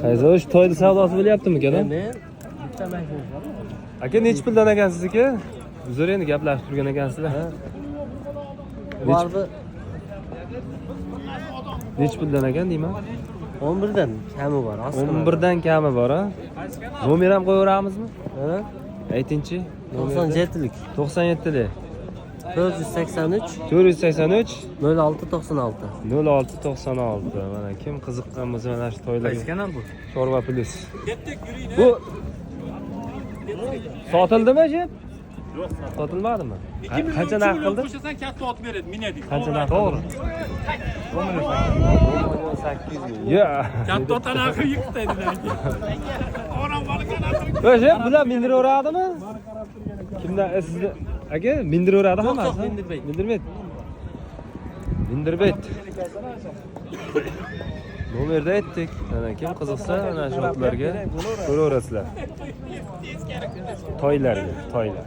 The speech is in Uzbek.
Qaysi o'sha to'yda savdosi bo'lyaptimi aka? Men bitta mashina bor. Aka nechi puldan ekansiz aka? Uzr endi gaplashib turgan ekansizlar. Barbi Nechi puldan ekan deyman? 11 dan kami bor. 11 dan kami bor, ha? Nomer ham qo'yaveramizmi? Ha? Aytingchi. 97lik. 97lik. 483 483 0696. 0696. Mana kim qiziqqan bo'lsa mana shu to'ylarga. Qaysi kanal bu? Chorva plus. Bu sotildimi jeb? Yo'q, Sotilmadimi? 2 million Qancha narx qildi? qo'shasan katta ot beradi, minadi. Qancha narx qildi? 800 ming. Ya. Katta ot narxi yiqitadilar. Onam olgan narxi. O'sha bular mindiraveradimi? Kimdan sizni aka mindiraveradi hammasi? Mindirmaydi. Mindirmaydi. Mindirbet. Nomerda aytdik. Mana kim qiziqsa ana shu otlarga ko'raverasizlar. Toylarga, toylar.